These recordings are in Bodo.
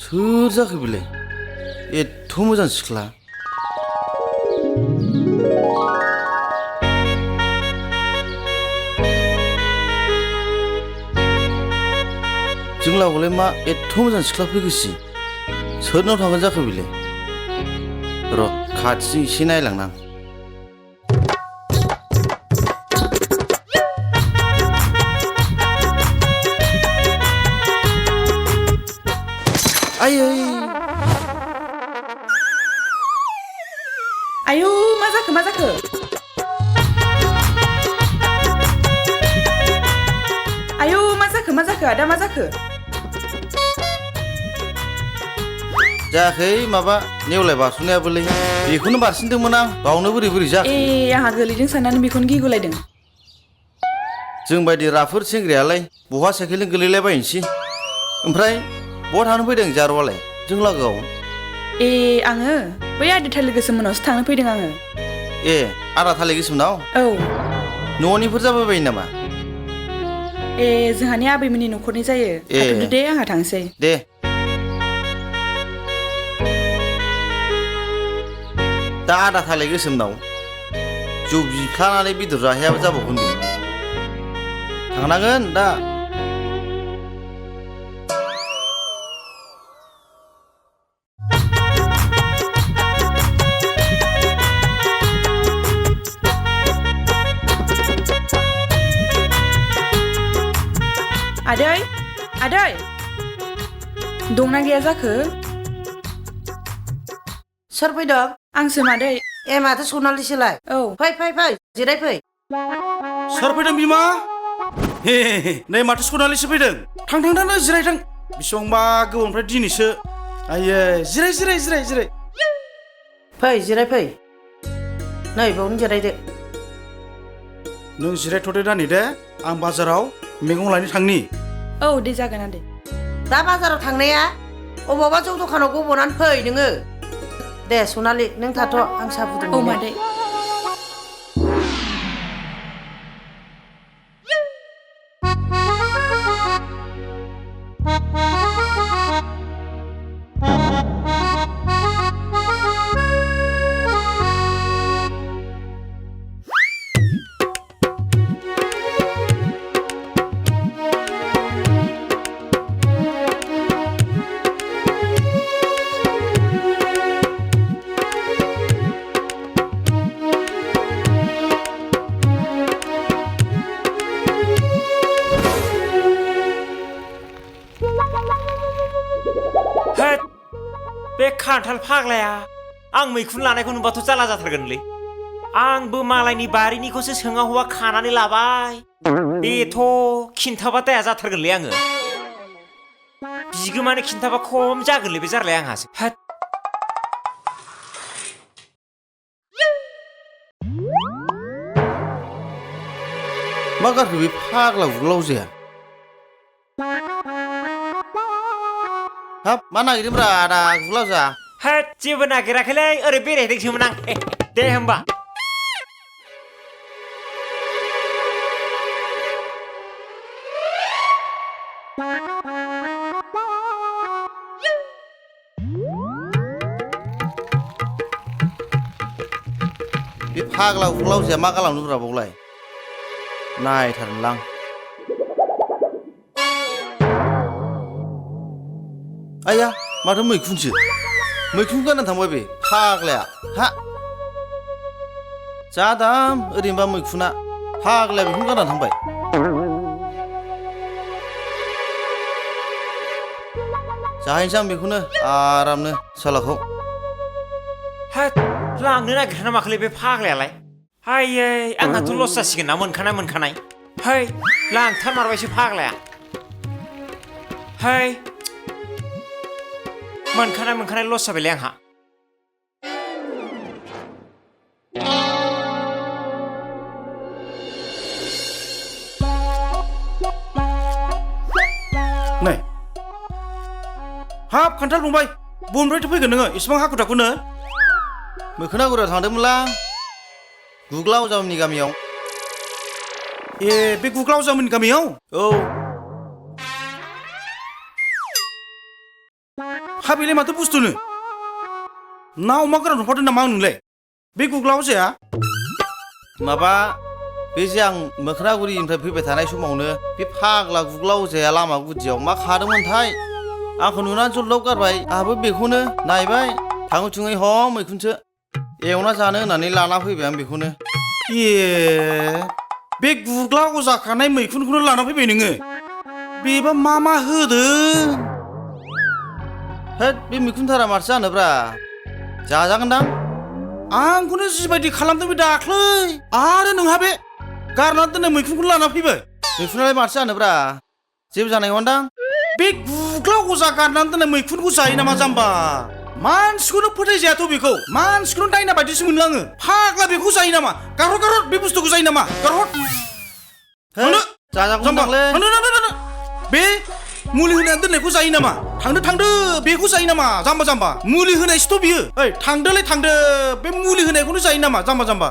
सोर जाखो बेलाय एथ' मोजां सिख्ला जों लागोलाय मा एथ' मोजां सिख्ला फैगोसि सोरनाव थांगोन जाखो बेलाय र' खाथिजों एसे नायलांनां आयै आयौ मा जाखो आयौ मा जाखो आदा मा जाखो जायाखै माबा नेवलाय बारस'नायाबोलै बेखौनो बारसिनदोंमोन आं बावनो बोरै जाखो आंहा गोलैदों साननानै बेखौनो गिगुलायदों जों बायदि राफोद सेंग्रायालाय बहा साइकेलजों गोलैलायबायनोसै ओमफ्राय बहा थांनो फैदों जारौआलाय जों लागोआव आङो बै आदै थालिर गोसोममोनावसो थांनो फैदों आङो आदा थालिर गोसोमनाव औ न'निफोर जाबाय नामा जोंहानि आबैमोननि न'खरनि जायो थाथ'दो दे आंहा थांसै दे दा आदा थालिर गोसोमनाव जौ बिफ्लानानै बेदर जाहैयाबो जाबावगोन बे थांनांगोन दा आदै दंना गैया जाखो सोर फैदों आंसो मादै माथो सनालिसोलाय औ फै जिरायफै सोर फैदों बिमा नै माथो सनालिसो फैदों थां जिरायथां बेसेबांबा गोबावनिफ्राय दिनैसो आयै जिराय फै जिरायफै नै बावनो जिरायदो नों जिरायथ'दो दानि दे आं बाजाराव मैगं लायनो थांनि औ दे जागोन आदै दा बाजाराव थांनाया अबावबा जौ दखानाव गब'नानै फै नोङो दे सनालि नों थाथ' आं साहा फुदुंनो औ मादै बे खान्थाल फाग्लाया आं मैखुन लानायखौ नुबाथ' जारला जाथारगोनलै आंबो मालायनि बारिनिखौसो सोङा हवा खानानै लाबाय बेथ' खिन्थाबा दाया जाथारगोनलै आङो बिगोमानो खिन्थाबा खम जागोनलै बे जारलाया आंहासो मा गारखो बे फाग्ला गुग्लाव जाया हाब मा नागिरदोंब्रा आदा गुग्लाव जा जेबो नागिराखैलै ओरै बेरायहैदोंसोमोन आं दे होमबा बे फाग्ला गुग्लाव जाया मा खालामनोब्रा बावलाय नायथारनोलां आया माथो मैखुनसो मैखुन गाननानै थांबाय बे फाग्लाया हा जादाम ओरैनोबा मैखुना फाग्लाया बेखौनो गाननानै थांबाय जाहैनोसै आं बेखौनो आरामनो सालाखौ लांनो नागिरखाना माखोलै बे फाग्लायालाय आयै आंहाथ' लस जासिगोन ना मोनखानाय लांथारमारबायसो फाग्लाया मोनखानाय लस जाबायलै आंहा नै हाब खान्थाल फंबाय बबेनिफ्रायथो फैगोन नोङो इसिबां हाखु दाखुनो मोखोना गुरायाव थांदोंमोनलां गुग्ला अजामोननि गामियाव बे गुग्ला अजामोननि गामियाव औ हा बेलाय माथो बुस्थुनो ना अमा गोरान हरफादों नामा आं नोंलाय बे गुग्ला अजाया माबा बे जे आं मोख्रागुरिनिफ्राय फैबाय थानाय समावनो बे फाग्ला गुग्ला अजाया लामा गुदियाव मा खादोंमोनथाय आंखौ नुनानै जल्दाव गारबाय आंहाबो बेखौनो नायबाय थाङै थुङै मैखुनसो एवना जानो होननानै लाना फैबाय आं बेखौनो ए बे गुग्ला अजा खानाय मैखुनखौनो लाना फैबाय नोङो बेबा मा होदों होद बे मैखुनथारा माथो जानोब्रा जाजागोनदां आंखौनो जिबायदि खालामदों बे दाख्लै आरो नोंहा बे गारना दोननाय मैखुनखौनो लाना फैबाय मैखुनालाय माथो जानोब्रा जेबो जानाय नङादां बे गुग्ला अजा गारनानै दोननाय मैखुनखौ जायो नामा जाम्बा मानसिखौनो फोथायजायाथ' बेखौ मानसिखौनो दायना बायदिसो मोनो आङो फाग्ला बेखौ जायो नामा गारहर बे बुस्थुखौ जायो नामा गारहर जाजागौदांलै बे मुलि होनानै दोननायखौ जायो नामा थांदो बेखौ जायो नामा जाम्बा मुलि होनायसोथ' बियो ओइ थांदो बे मुलि होनायखौनो जायो नामा जाम्बा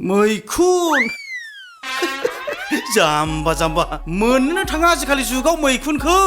मैखुन जाम्बा मोननो थाङा आजिखालि जुगाव मैखुनखौ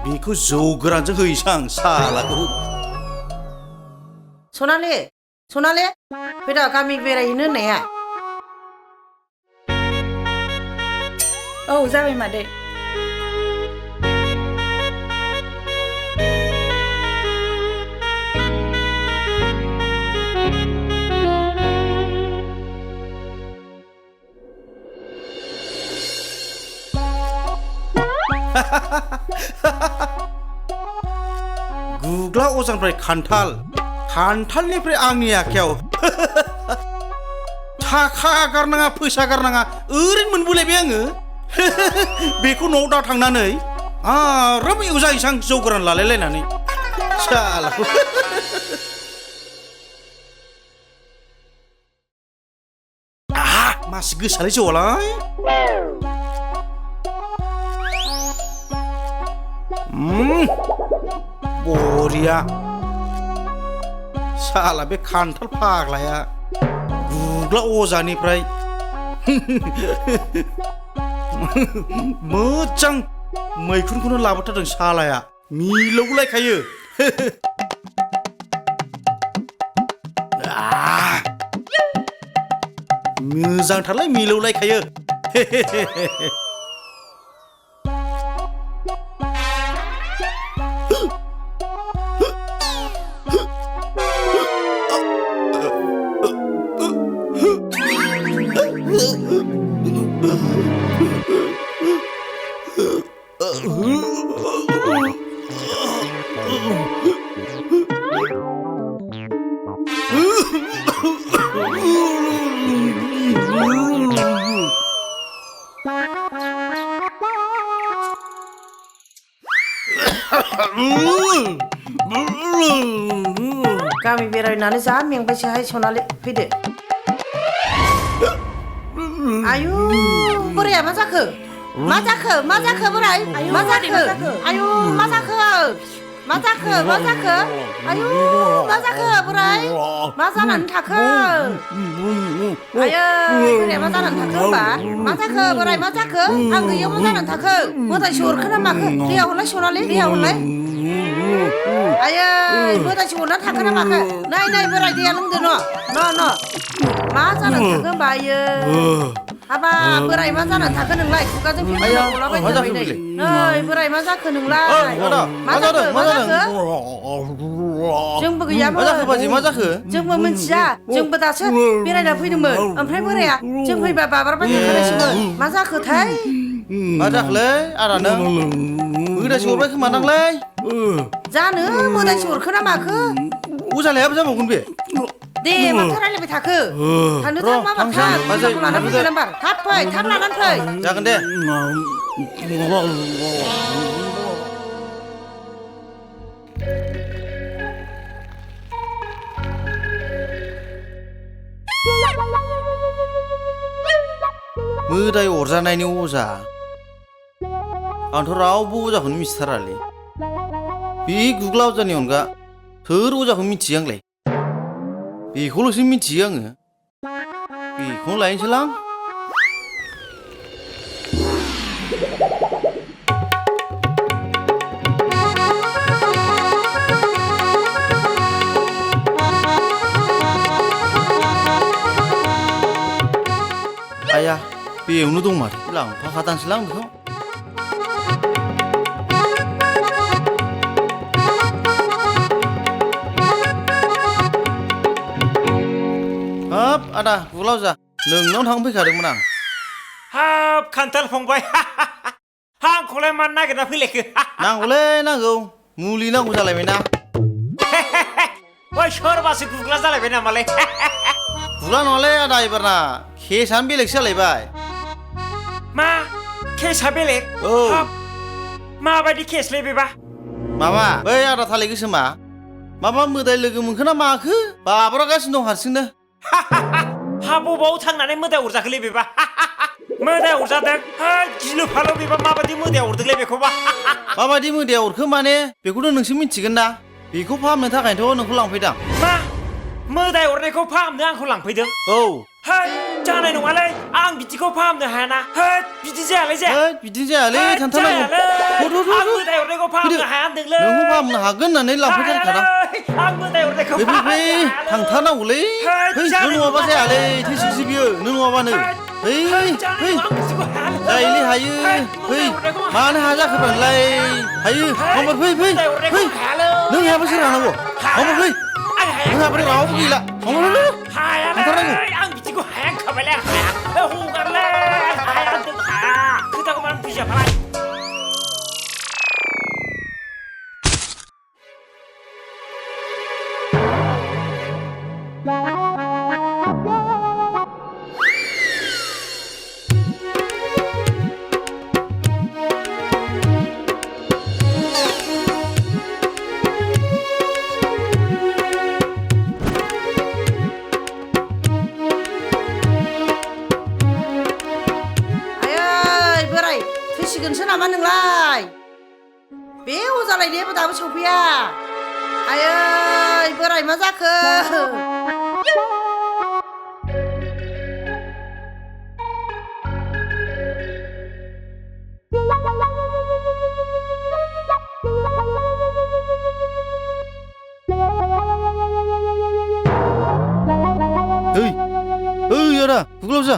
बेखौ जौ गोरानजों हैसां सालाखौ सनालि फैदा गामि बेरायहैनो होननाया औ जाबाय मादै गुग्ला अजानिफ्राय खान्थालनिफ्राय आंनि आखायाव थाखा गारनाङा फैसा गारनाङा ओरैनो मोनबोलायबाय आङो बेखौ न'आव दा थांनानै आराम एवजाहैसां जौ गोरान लालायलायनानै सालाखौ मासि गोसालै जौआलाय बरिया साला बे खान्थाल फाग्लाया गुग्ला अजानिफ्राय मोजां मैखुनखौनो लाबोथारदों सालाया मिलौलायखायो मोजांथारलाय मिलौलायखायो गामि बेरायनानै जा मेंबायसोहाय सनालि फैदो आयु बोराया मा जाखो बोराय मा जाखो आयु मा जाखो आयु मा जाखो बोराय मा जानानै थाखो आयै बोराया मा जानानै थाखो होमबा मा जाखो बोराय मा जाखो आं गैयाव मा जानानै थाखो मोदायसो अरखो ना माखो दैया हरलाय सनालि दैया हरलाय आयै मोदायसो अरनानै थाखो ना माखो नाय बोराय दैया लोंदो न' मा जानानै थाखो होमबा आयै हाबा बोराय मा जानानै थाखो नोंलाय खुगाजों फेफाया गलाबायनो जाबाय नै बोराय मा जाखो नोंलाय मा जाखो जोंबो गैयामोन मा जाखो जोंबो मिथिया जोंबो दासो बेरायना फैदोंमोन ओमफ्राय बोराया जों फैबा बाबारबाय थाखानायसोमोन मा जाखोथाय मा जाखोलै आदा नों मोदायसो अरबाय खोमा नांलाय जानो मोदायसो अरखो ना माखो अजालायाबो जाबावगोन बे दे माथो रायलायबाय थाखो थांनो थां मा थाब फैसाखौ लानानै फैगोन नाम्बार थाब फै थाब लानानै फै जागोन दे मोदाय अरजानायनि अजा आंथ' रावबो अजाखौनो मिथिथारालै बे गुग्ला अजानि अनगा सोर अजाखौ मिथियो आंलाय बेखौल'सो मिथियो आङो बेखौनो लायनोसैलां आया बेयावनो दं माथो लांफाखादांसैलां बेखौ हाब आदा गुगलाव जा नोंनाव थांनो फैखादोंमोन आं हाब खान्थाल फंबाय आंखौलाय मानो नागिरना फैलायखो नांगौलै नांगौ मुलि नांगौ जालायबायना ओइ सोरबासो गुग्ला जालायबाय नामालै गुगला नङालै आदा एबारना केसआनो बेलेगसो जालायबाय मा केसआ बेलेग औ माबायदि केसलै बेबा माबा बै आदा थालिर गोसोमा माबा मोदाय लोगो मोनखो ना माखो बाब्रागासिनो दं हारसिंनो हा बबाव थांनानै मोदाय अरजाखोलै बेबा मोदाय अरजादों गिलु फालु बेबा माबायदि मोदाय अरदोंलै बेखौबा माबायदि मोदाया अरखो माने बेखौथ' नोंसो मिथिगोन ना बेखौ फाहामनो थाखायनोथ' नोंखौ लांफैदां मा मोदाय अरनायखौ फाहामनो आंखौ लांफैदों औ जानाय नङालै आं बिदिखौ फाहामनो हायाना बिदि जायालै जाया बिदि जायालै थांथारनांगौ आं मोदाय अरनायखौ फाहामनो हाया होनदोंलै नोंखौ फाहामनो हागोन होननानै लांफैथारखादां आं मोदाय अरनायखौ फै थांथारनांगौलै नों नङाबा जायालै थैसिगोनसो बियो नों नङाबानो जायोलै हायो फै मानो हाया जाखो नोंलाय हायो फंबाय फै नों हायाबा सोर हानांगौ फंबाय फै नोंहा बोरै रावबो गैला थांथारनांगौ आं बिदिखौ हाया होनखाबायलै आं हाया हगारलै हाया होनदों हाया खोथाखौ मानो बुजियाफालाय थैसिगोनसो नामा नोंलाय बे अजालायनायाबो दाबो सफैया आयै बोराय मा जाखो आदा गुगलाव जा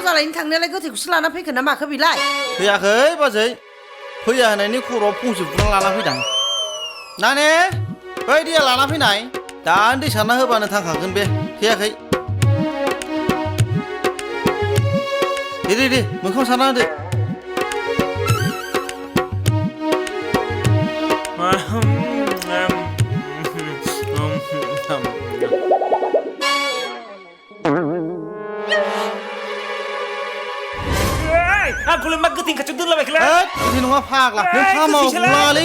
अजालायनो थांनायालाय गोथैखौसो लाना फैखो ना माखो बेलाय फैयाखै बाजै फैया होननायनि खर'आव फंसे बुना लाना फैदां नाने बै दैया लाना फैनाय दानो दै सारना होबानो थांखागोन बे फैयाखै दे मोखां सारना होदो आंखौलाय मा गोथै खाथियाव दोनलाबायखोलै गोथै नङा फाग्ला नों फाहामावलालै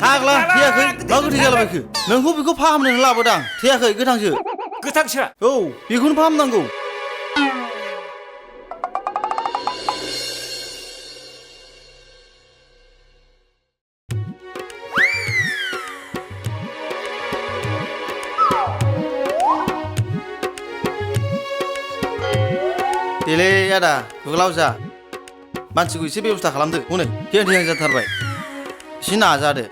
फाग्ला थैयाखै मा गोथै जालाबायखो नोंखौ बेखौ फाहामनो लाबोदां थैयाखै गोथांसो औ बेखौनो फाहामनांगौ देलै आदा गुगलाव जा मानसिखौ एसे बेबस्था खालामदो हनै थैहां जाथारबाय एसे नाजादो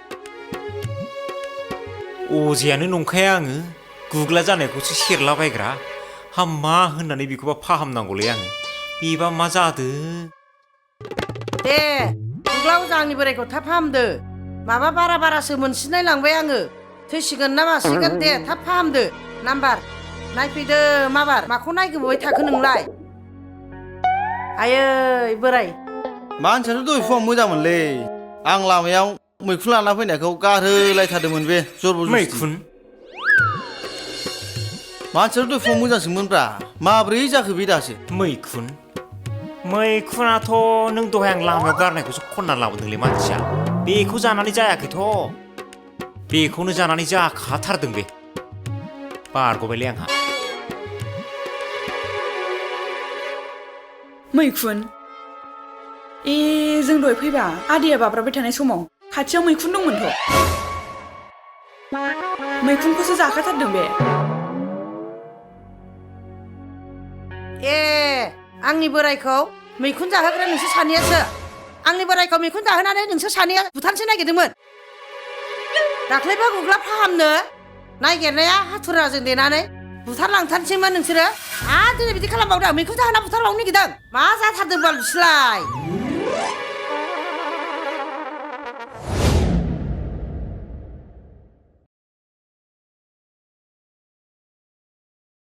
अजायानो नंखाया आङो गुग्ला जानायखौसो सेरलाबायग्रा मा होननानै बेखौबा फाहामनांगौलै आङो बेबा मा जादों दे गुग्ला अजा आंनि बोरायखौ थाब फाहामदो माबा बारासो मोनसिननाय लांबाय आङो थैसिगोन ना मासिगोन दे थाब फाहामदो नाम्बार नायफैदो माबार माखौ नायगोबाय थाखो नोंलाय आयै बोराय मानसियाथ' दहाय फुङाव मोजांमोनलै आं लामायाव मैखुन लाना फैनायखौ गारहोलायथारदोंमोन बे जरबजस्ति मानसियाथ' दहाय मोजांसोमोनब्रा माब्रै जाखो बे दासो मैखुनाथ' नों दहाय आं लामायाव गारनायखौसो खनना लाबोदोंलै मानसिया बेखौ जानानै जायाखैथ' बेखौनो जानानै जाखाथारदों बे बारग'बायलै आंहा मैखुन जों दहाय फैबा आदैया बाब्राबबाय थानाय समाव खाथियाव मैखुन दंमोनथ' मैखुनखौसो जाखाथारदों बे आंनि बोरायखौ मैखुन जाहोग्रा नोंसोर सानैयासो आंनि बोरायखौ मैखुन जाहोनानै नोंसोर सानैया बुथारनोसो नागिरदोंमोन दाख्लैबा गुग्ला फाहामनो नागिरनाया हाथुराजों देनानै बुथारलांथारनोसैमोन नोंसोरो दिनै बिदि खालामबावदों मैखुन जाहोना बुथारबावनो नागिरदों मा जाथारदों बाल बिसोरलाय